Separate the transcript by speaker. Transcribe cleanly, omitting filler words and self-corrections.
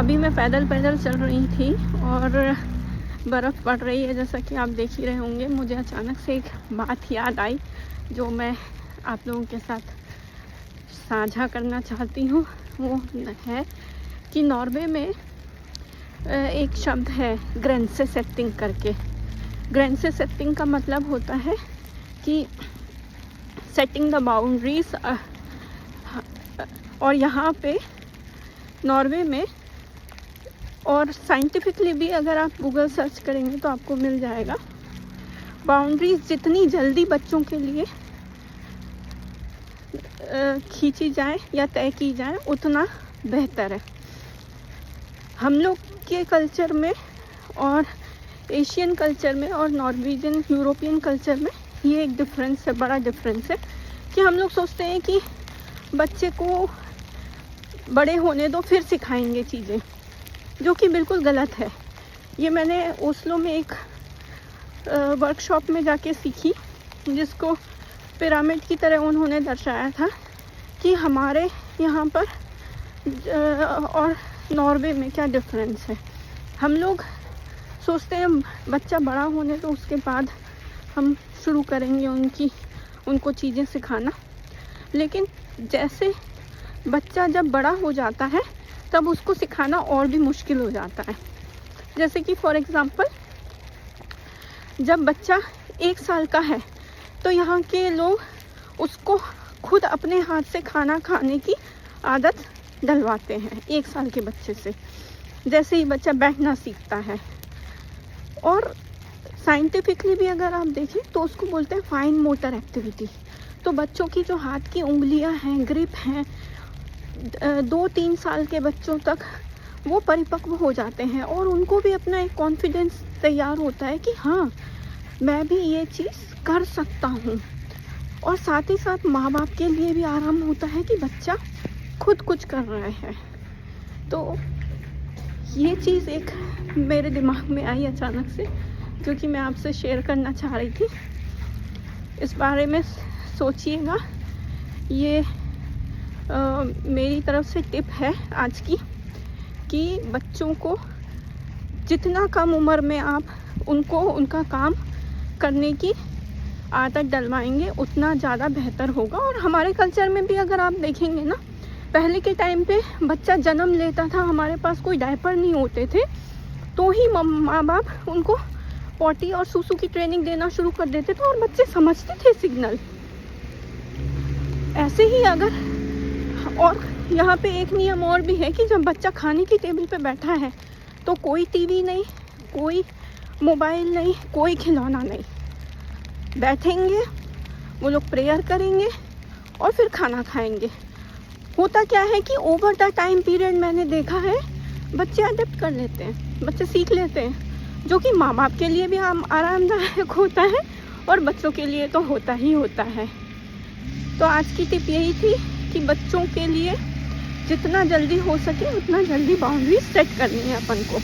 Speaker 1: अभी मैं पैदल पैदल चल रही थी और बर्फ़ पड़ रही है, जैसा कि आप देख ही रहे होंगे। मुझे अचानक से एक बात याद आई जो मैं आप लोगों के साथ साझा करना चाहती हूँ। वो है कि नॉर्वे में एक शब्द है ग्रेंसे सेटिंग करके। ग्रेंसे सेटिंग का मतलब होता है कि सेटिंग द बाउंड्रीज। और यहाँ पे नॉर्वे में, और साइंटिफिकली भी अगर आप गूगल सर्च करेंगे तो आपको मिल जाएगा, बाउंड्रीज जितनी जल्दी बच्चों के लिए खींची जाए या तय की जाए उतना बेहतर है। हम लोग के कल्चर में और एशियन कल्चर में और नॉर्वेजियन यूरोपियन कल्चर में ये एक डिफरेंस है, बड़ा डिफरेंस है कि हम लोग सोचते हैं कि बच्चे को बड़े होने दो फिर सिखाएंगे चीज़ें, जो कि बिल्कुल गलत है। ये मैंने ओस्लो में एक वर्कशॉप में जाके सीखी, जिसको पिरामिड की तरह उन्होंने दर्शाया था कि हमारे यहाँ पर और नॉर्वे में क्या डिफरेंस है। हम लोग सोचते हैं बच्चा बड़ा होने तो उसके बाद हम शुरू करेंगे उनको चीज़ें सिखाना, लेकिन जैसे बच्चा जब बड़ा हो जाता है तब उसको सिखाना और भी मुश्किल हो जाता है। जैसे कि फॉर एग्ज़ाम्पल, जब बच्चा 1 साल का है तो यहाँ के लोग उसको खुद अपने हाथ से खाना खाने की आदत डलवाते हैं 1 साल के बच्चे से, जैसे ही बच्चा बैठना सीखता है। और साइंटिफिकली भी अगर आप देखें तो उसको बोलते हैं फाइन मोटर एक्टिविटी। तो बच्चों की जो हाथ की उंगलियां हैं, ग्रिप हैं, 2-3 साल के बच्चों तक वो परिपक्व हो जाते हैं और उनको भी अपना एक कॉन्फिडेंस तैयार होता है कि हाँ, मैं भी ये चीज़ कर सकता हूँ। और साथ ही साथ माँ बाप के लिए भी आराम होता है कि बच्चा खुद कुछ कर रहा है। तो ये चीज़ एक मेरे दिमाग में आई अचानक से, जो कि मैं आपसे शेयर करना चाह रही थी। इस बारे में सोचिएगा। ये मेरी तरफ से टिप है आज की, कि बच्चों को जितना कम उम्र में आप उनको उनका काम करने की आदत डलवाएंगे उतना ज़्यादा बेहतर होगा। और हमारे कल्चर में भी अगर आप देखेंगे ना, पहले के टाइम पे बच्चा जन्म लेता था, हमारे पास कोई डायपर नहीं होते थे, तो ही माँ बाप उनको पॉटी और सूसू की ट्रेनिंग देना शुरू कर देते थे और बच्चे समझते थे सिग्नल। ऐसे ही अगर, और यहाँ पे एक नियम और भी है कि जब बच्चा खाने की टेबल पे बैठा है तो कोई टीवी नहीं, कोई मोबाइल नहीं, कोई खिलौना नहीं। बैठेंगे, वो लोग प्रेयर करेंगे और फिर खाना खाएंगे। होता क्या है कि ओवर द टाइम पीरियड मैंने देखा है बच्चे अडेप्ट कर लेते हैं, बच्चे सीख लेते हैं, जो कि माँ बाप के लिए भी आरामदायक होता है और बच्चों के लिए तो होता ही होता है। तो आज की टिप यही थी कि बच्चों के लिए जितना जल्दी हो सके उतना जल्दी बाउंड्री सेट करनी है अपन को।